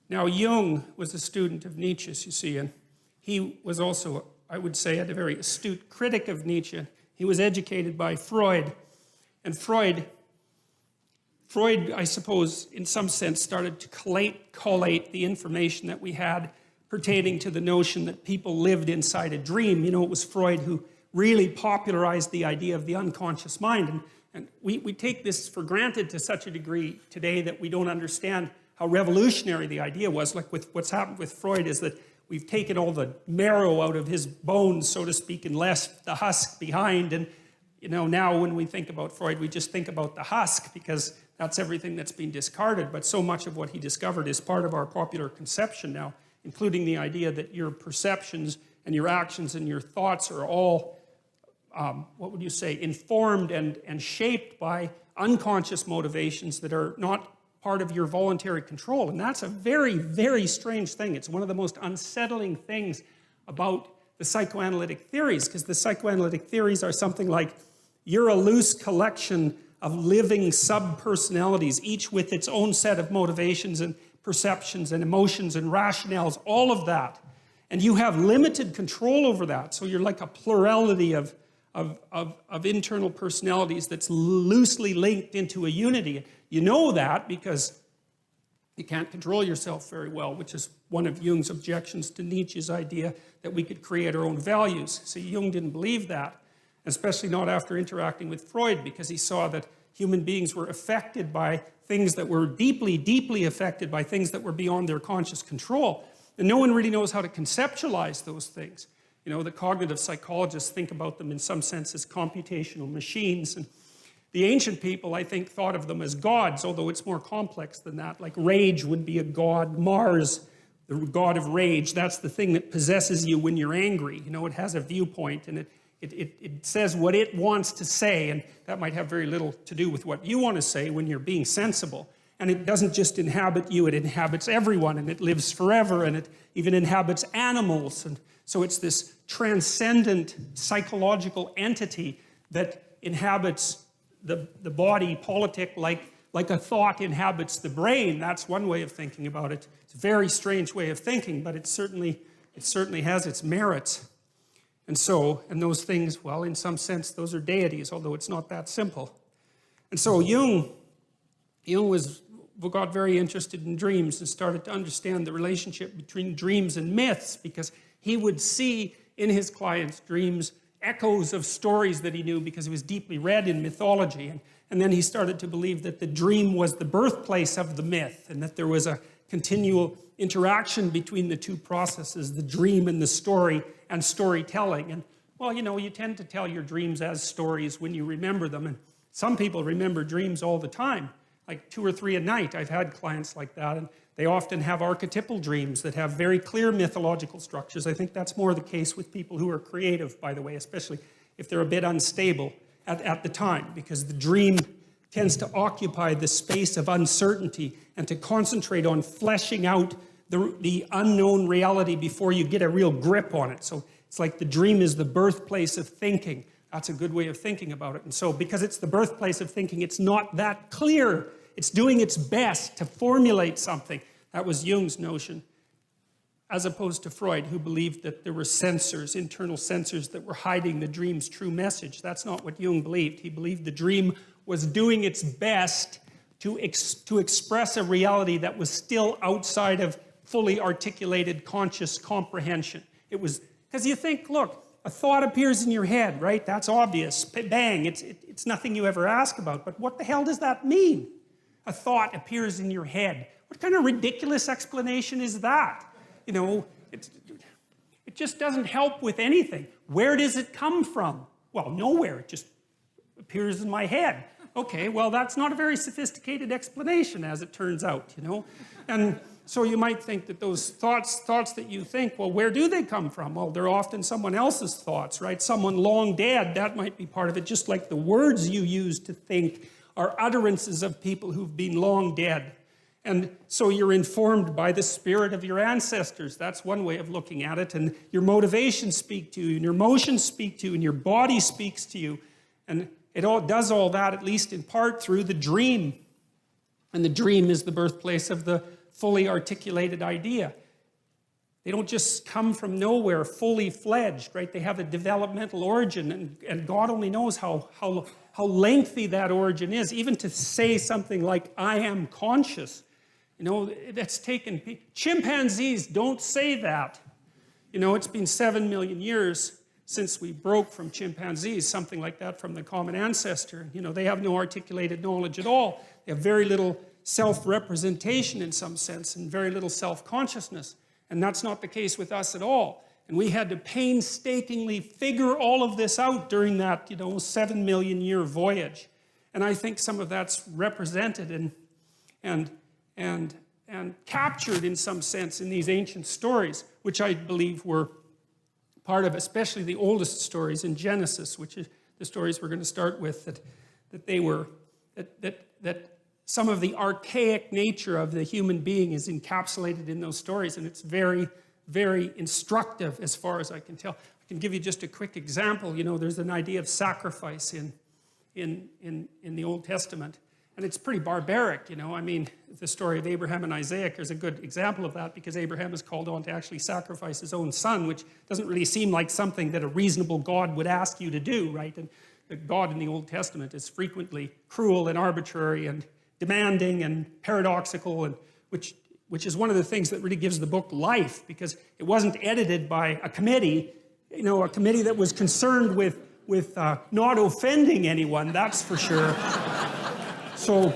Now, Jung was a student of Nietzsche's, you see, and he was also, I would say, a very astute critic of Nietzsche. He was educated by Freud. And Freud, I suppose, in some sense, started to collate the information that we had pertaining to the notion that people lived inside a dream. You know, it was Freud who really popularized the idea of the unconscious mind. And we take this for granted to such a degree today that we don't understand how revolutionary the idea was. Like what's happened with Freud is that we've taken all the marrow out of his bones, so to speak, and left the husk behind. And you know, now when we think about Freud, we just think about the husk because that's everything that's been discarded. But so much of what he discovered is part of our popular conception now, including the idea that your perceptions and your actions and your thoughts are all, what would you say, informed and shaped by unconscious motivations that are not part of your voluntary control. And that's a very, very strange thing. It's one of the most unsettling things about the psychoanalytic theories, because the psychoanalytic theories are something like, you're a loose collection of living sub-personalities, each with its own set of motivations and perceptions and emotions and rationales, all of that. And you have limited control over that. So you're like a plurality of internal personalities that's loosely linked into a unity. You know that because you can't control yourself very well, which is one of Jung's objections to Nietzsche's idea that we could create our own values. So Jung didn't believe that, especially not after interacting with Freud, because he saw that human beings were affected by things that were deeply, deeply affected by things that were beyond their conscious control. And no one really knows how to conceptualize those things. You know, the cognitive psychologists think about them in some sense as computational machines. And the ancient people, I think, thought of them as gods, although it's more complex than that. Like rage would be a god. Mars, the god of rage, that's the thing that possesses you when you're angry. You know, it has a viewpoint and it says what it wants to say, and that might have very little to do with what you want to say when you're being sensible. And it doesn't just inhabit you, it inhabits everyone, and it lives forever, and it even inhabits animals. And so it's this transcendent psychological entity that inhabits the body politic like a thought inhabits the brain. That's one way of thinking about it. It's a very strange way of thinking, but it certainly has its merits. And those things, well, in some sense, those are deities, although it's not that simple. And so Jung got very interested in dreams and started to understand the relationship between dreams and myths, because he would see in his clients' dreams echoes of stories that he knew because he was deeply read in mythology. And then he started to believe that the dream was the birthplace of the myth, and that there was a continual interaction between the two processes, the dream and the story, and storytelling. And, well, you know, you tend to tell your dreams as stories when you remember them. And some people remember dreams all the time, like 2 or 3 a night. I've had clients like that, and they often have archetypal dreams that have very clear mythological structures. I think that's more the case with people who are creative, by the way, especially if they're a bit unstable at the time, because the dream tends to occupy the space of uncertainty and to concentrate on fleshing out the unknown reality before you get a real grip on it. So it's like the dream is the birthplace of thinking. That's a good way of thinking about it. And so because it's the birthplace of thinking, it's not that clear. It's doing its best to formulate something. That was Jung's notion, as opposed to Freud, who believed that there were sensors, internal sensors, that were hiding the dream's true message. That's not what Jung believed. He believed the dream was doing its best to express a reality that was still outside of fully articulated conscious comprehension. It was, because you think, look, a thought appears in your head, right? That's obvious. Bang, it's nothing you ever ask about. But what the hell does that mean? A thought appears in your head. What kind of ridiculous explanation is that? You know, it just doesn't help with anything. Where does it come from? Well, nowhere. It just appears in my head. Okay, well, that's not a very sophisticated explanation, as it turns out, you know? And so you might think that those thoughts that you think, well, where do they come from? Well, they're often someone else's thoughts, right? Someone long dead, that might be part of it, just like the words you use to think are utterances of people who've been long dead. And so you're informed by the spirit of your ancestors. That's one way of looking at it. And your motivations speak to you, and your emotions speak to you, and your body speaks to you. And it all does all that, at least in part, through the dream. And the dream is the birthplace of the fully articulated idea. They don't just come from nowhere fully fledged, right? They have a developmental origin, and God only knows how lengthy that origin is. Even to say something like, I am conscious, you know, that's taken... Chimpanzees don't say that. You know, it's been 7 million years since we broke from chimpanzees, something like that from the common ancestor. You know, they have no articulated knowledge at all. They have very little self-representation in some sense, and very little self-consciousness. And that's not the case with us at all. And we had to painstakingly figure all of this out during that, you know, 7 million year voyage. And I think some of that's represented and captured in some sense in these ancient stories, which I believe were part of, especially the oldest stories in Genesis, which is the stories we're going to start with, that some of the archaic nature of the human being is encapsulated in those stories, and it's very, very instructive as far as I can tell. I can give you just a quick example. You know, there's an idea of sacrifice in the Old Testament, and it's pretty barbaric, you know. I mean, the story of Abraham and Isaac is a good example of that, because Abraham is called on to actually sacrifice his own son, which doesn't really seem like something that a reasonable God would ask you to do, right? And God in the Old Testament is frequently cruel and arbitrary and demanding and paradoxical, and which is one of the things that really gives the book life, because it wasn't edited by a committee, you know, a committee that was concerned with not offending anyone, that's for sure. So